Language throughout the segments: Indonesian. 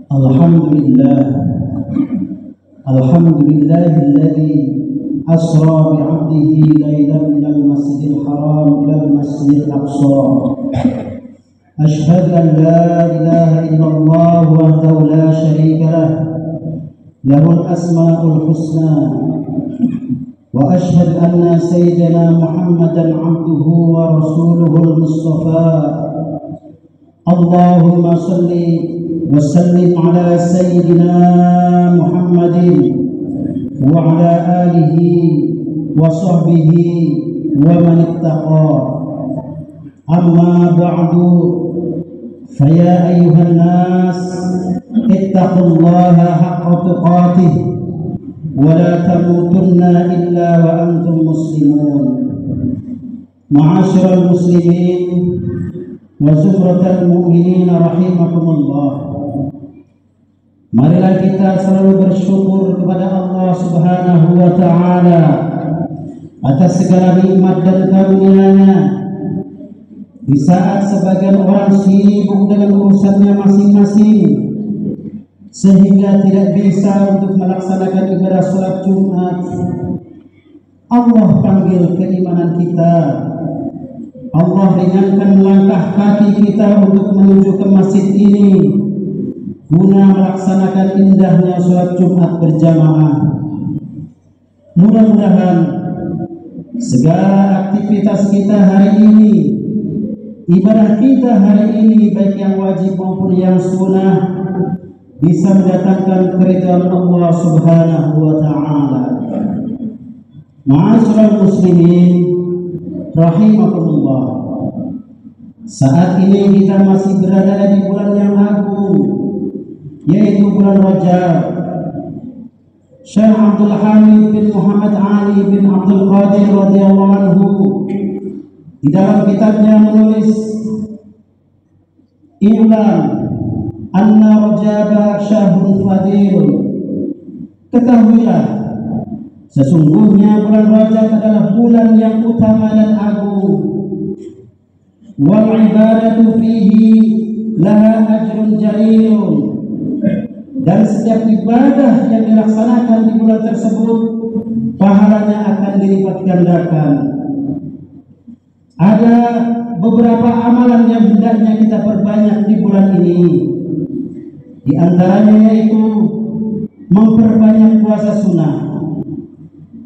Alhamdulillah, alhamdulillahilladzi asra bi'abdihi lailan minal masjidil haram ilal masjidil aqsa. Ashhadu an la ilaha illallah wahdahu la syarika lah, lahul asmaul husna. Wa ashhadu anna sayyidina Muhammadan abduhu wa rasuluhul mustafa. Allahumma salli wa sallim ala sayyidina Muhammadin wa ala alihi wa sahbihi wa man ittaqa. Amma ba'du, faya ayyuhan nas ittaqullaha haqqa tuqatih wa la tamutunna illa wa antum muslimun. Ma'asyiral muslimin wa zumratal mu'minin rahimakumullah. Marilah kita selalu bersyukur kepada Allah Subhanahu wa ta'ala atas segala nikmat dan karunia-Nya. Di saat sebagian orang sibuk dengan urusannya masing-masing sehingga tidak bisa untuk melaksanakan ibadah salat Jumat, Allah panggil keimanan kita. Allah ringankan langkah kaki kita untuk menuju ke masjid ini guna melaksanakan indahnya salat Jumat berjamaah. Mudah-mudahan segala aktivitas kita hari ini, ibadah kita hari ini, baik yang wajib maupun yang sunnah, bisa mendatangkan keridhaan Allah Subhanahu wa ta'ala. Ma'asyiral muslimin rahimakumullah. Saat ini kita masih berada di bulan yang agung, yaitu bulan Rajab. Syekh Abdul Hamid bin Muhammad Ali bin Abdul Qadir radhiyallahu anhu di dalam kitabnya menulis, "I'lam anna Rajab syahrun fadil." Ketahuilah, sesungguhnya bulan Rajab adalah bulan yang utama dan agung. Wal ibadatu fihi laha ajrun jalilun. Dan setiap ibadah yang dilaksanakan di bulan tersebut, pahalanya akan dilipat gandakan. Ada beberapa amalan yang hendaknya kita perbanyak di bulan ini. Di antaranya yaitu memperbanyak puasa sunnah.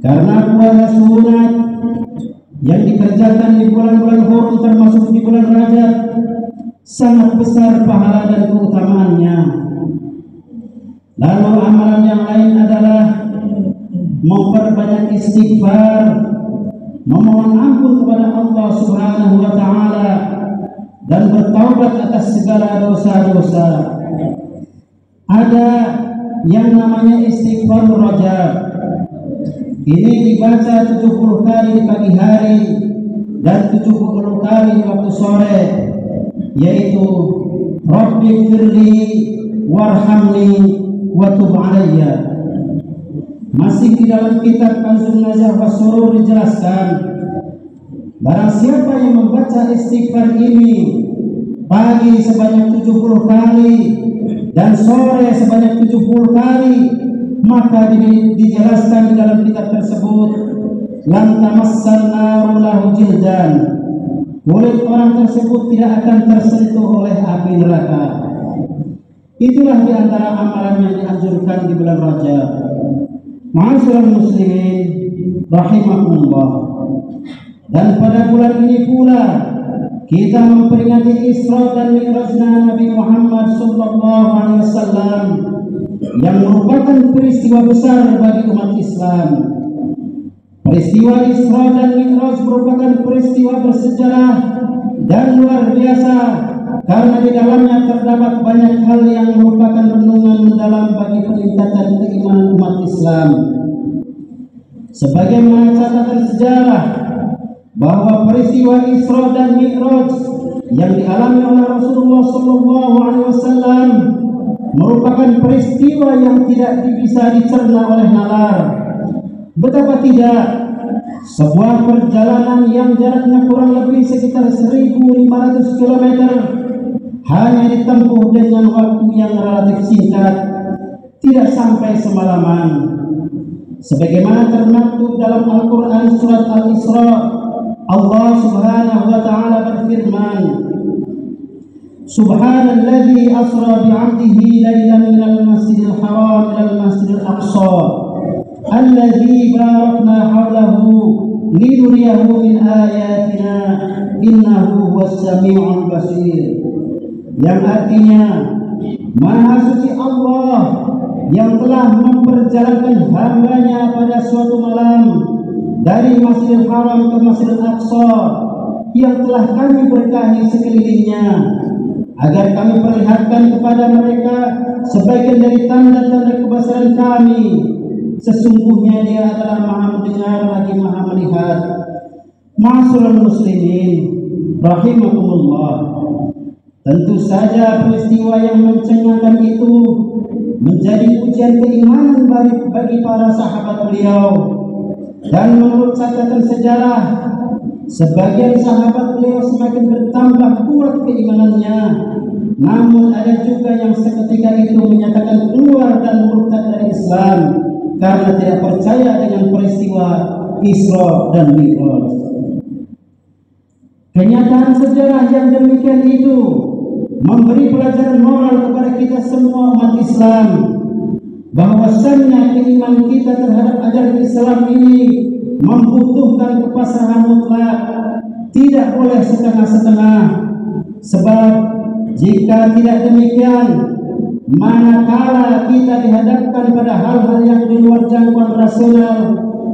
Karena puasa sunat yang dikerjakan di bulan-bulan hurum termasuk di bulan Rajab sangat besar pahala dan keutamaannya. Lalu amalan yang lain adalah memperbanyak istighfar, memohon ampun kepada Allah Subhanahu wa ta'ala dan bertaubat atas segala dosa-dosa. Ada yang namanya istighfar Rajab. Ini dibaca 70 kali di pagi hari dan 70 kali di waktu sore, yaitu Rabbi firli warhamni wa tub alayya. Masih di dalam kitab Kanzun Nazar wa Surur dijelaskan, barang siapa yang membaca istighfar ini pagi sebanyak 70 kali dan sore sebanyak 70 kali, maka dijelaskan di dalam kitab tersebut, lan tamassan naru lahu jildan, kulit orang tersebut tidak akan tersentuh oleh api neraka. Itulah di antara amalan yang dianjurkan di bulan Rajab. Ma'asyiral muslimin rahimakumullah. Dan pada bulan ini pula kita memperingati Isra dan Mi'rajnya Nabi Muhammad sallallahu alaihi wasallam, yang merupakan peristiwa besar bagi umat Islam. Peristiwa Isra dan Mi'raj merupakan peristiwa bersejarah dan luar biasa karena di dalamnya terdapat banyak hal yang merupakan renungan mendalam bagi peningkatan keimanan umat Islam. Sebagaimana catatan sejarah bahwa peristiwa Isra dan Mi'raj yang dialami oleh Rasulullah SAW merupakan peristiwa yang tidak bisa dicerna oleh nalar. Betapa tidak, sebuah perjalanan yang jaraknya kurang lebih sekitar 1.500 km hanya ditempuh dengan waktu yang relatif singkat, tidak sampai semalaman. Sebagaimana termaktub dalam Al-Quran surat Al-Isra, Allah Subhanahu wa Ta'ala berfirman, Subhanalladzi asra bi'abdihi lailan minal masjidil haram ilal masjidil aqsa alladzi barakna hawlahu linuriyahu min ayatina innahu huwas sami'ul basir. Yang artinya, Maha suci Allah yang telah memperjalankan hambanya pada suatu malam dari Masjidil Haram ke Masjidil Aqsa yang telah kami berkahi sekelilingnya, agar kami perlihatkan kepada mereka sebagian dari tanda-tanda kebesaran kami. Sesungguhnya Dia adalah Maha mendengar lagi Maha melihat. Ma'asyiral muslimin rahimakumullah, tentu saja peristiwa yang mencengangkan itu menjadi ujian keimanan bagi para sahabat beliau. Dan menurut catatan sejarah, sebagian sahabat beliau semakin bertambah kuat keimanannya. Namun ada juga yang seketika itu menyatakan keluar dan murtad dari Islam karena tidak percaya dengan peristiwa Isra dan Mi'raj. Kenyataan sejarah yang demikian itu memberi pelajaran moral kepada kita semua umat Islam, bahwasannya keimanan kita terhadap ajaran Islam ini membutuhkan kepasrahan mutlak, tidak boleh setengah-setengah. Sebab jika tidak demikian, manakala kita dihadapkan pada hal-hal yang di luar jangkauan rasional,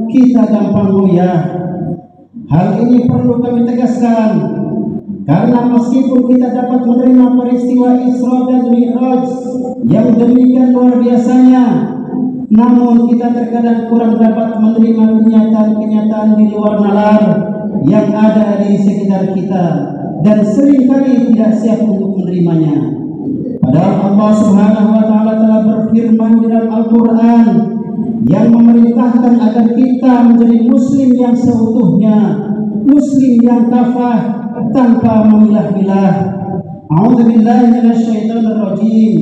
kita gampang goyah. Hal ini perlu kami tegaskan, karena meskipun kita dapat menerima peristiwa Isra dan Mi'raj yang demikian luar biasanya, namun kita terkadang kurang dapat menerima kenyataan-kenyataan di luar nalar yang ada di sekitar kita, dan seringkali tidak siap untuk menerimanya. Padahal Allah Subhanahu wa Ta'ala telah berfirman di dalam Al-Quran yang memerintahkan agar kita menjadi muslim yang seutuhnya, muslim yang kafah, tanpa memilah-milah. A'udzu billahi minasyaitonir rajim.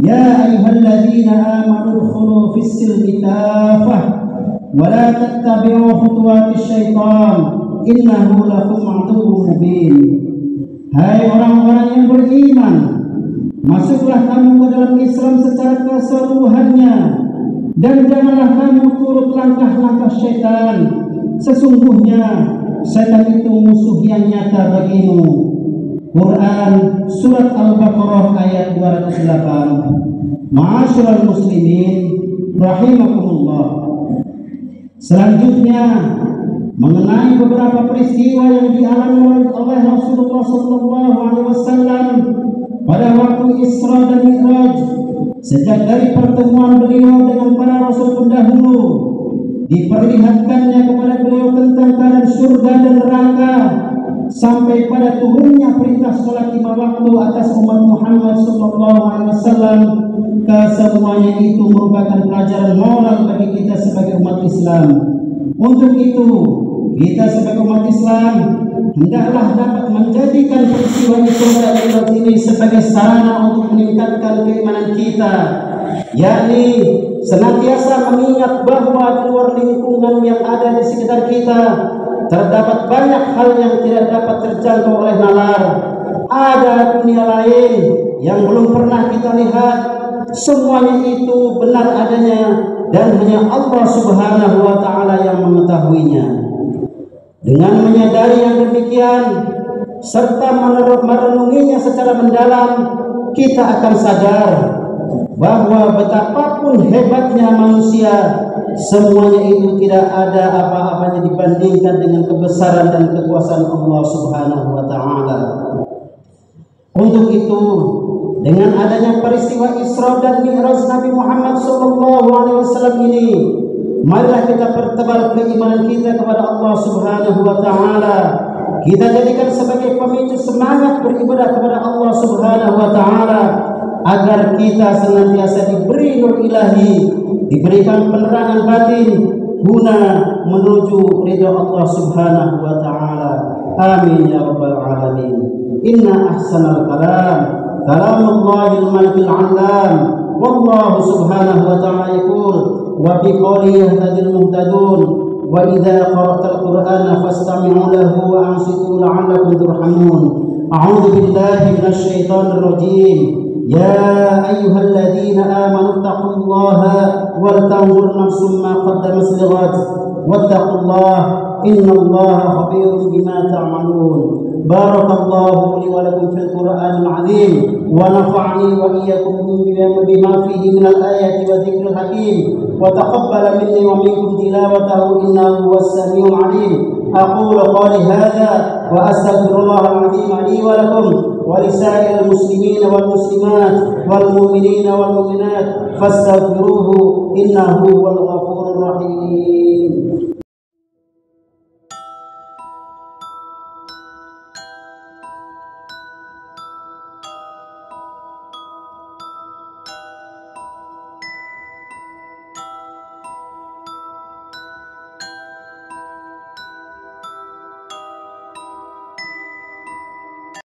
Ya ayyuhalladzina amanu udkhulu fis-silmi kaffah wa la tattabi'u khutuwatis syaitan innahu lakum aduwwun mubin. Hai orang-orang yang beriman, masuklah kamu ke dalam Islam secara keseluruhannya, dan janganlah kamu turut langkah-langkah syaitan. Sesungguhnya setan itu musuh yang nyata bagimu. Quran surat Al-Baqarah ayat 208. Ma'asyiral muslimin rahimakumullah. Selanjutnya mengenai beberapa peristiwa yang dialami oleh Rasulullah SAW pada waktu Isra dan Mi'raj, sejak dari pertemuan beliau dengan para rasul pendahulu, diperlihatkannya kepada beliau tentang keadaan surga dan neraka, sampai pada turunnya perintah sholat 5 waktu atas umat Muhammad SAW. Kesemuanya itu merupakan pelajaran moral bagi kita sebagai umat Islam. Untuk itu, kita sebagai umat Islam hendaklah dapat menjadikan peristiwa Isra dan Mi'raj ini sebagai sarana untuk meningkatkan keimanan kita, yakni senantiasa mengingat bahwa di luar lingkungan yang ada di sekitar kita terdapat banyak hal yang tidak dapat terjangkau oleh nalar. Ada dunia lain yang belum pernah kita lihat. Semuanya itu benar adanya, dan hanya Allah Subhanahu wa Ta'ala yang mengetahuinya. Dengan menyadari yang demikian serta merenunginya secara mendalam, kita akan sadar bahwa betapapun hebatnya manusia, semuanya itu tidak ada apa-apanya dibandingkan dengan kebesaran dan kekuasaan Allah Subhanahu wa Ta'ala. Untuk itu, dengan adanya peristiwa Isra dan Mi'raj Nabi Muhammad SAW ini, marilah kita pertebal keimanan kita kepada Allah Subhanahu wa Ta'ala. Kita jadikan sebagai pemicu semangat beribadah kepada Allah Subhanahu wa Ta'ala, agar kita senantiasa diberi nur ilahi, diberikan penerangan batin guna menuju ridha Allah Subhanahu wa Ta'ala. Amin ya rabbal alamin. Inna ahsanal kalam Kalamullah al-malikil 'allam. Wallahu subhanahu wa ta'ala yaqul wa bi qawlihi yahtadil muhtadun wa idza qara'tal qur'ana fastami'u lahu wa ansitu la'allakum turhamun. A'udzu billahi minasy syaithanir rajim. Ya ayyuhalladzina amanu taqullaha wal tanzur nafsum ma qaddamat lighad wattaqullaha innallaha khabirum bima ta'malun. Barakallahu li wa lakum fil Qur'anil 'azim wa nafa'ani wa iyyakum bima fihi minal ayati wa dzikril hakim wa taqabbala minni wa minkum tilawatahu innahu huwas samiul 'alim. Aqulu qawli hadha wa astaghfirullahal 'azim li wa lakum wa lisa'iril muslimina wal muslimat wal mu'minina wal mu'minat fastaghfiruhu innahu huwal ghafurur rahim.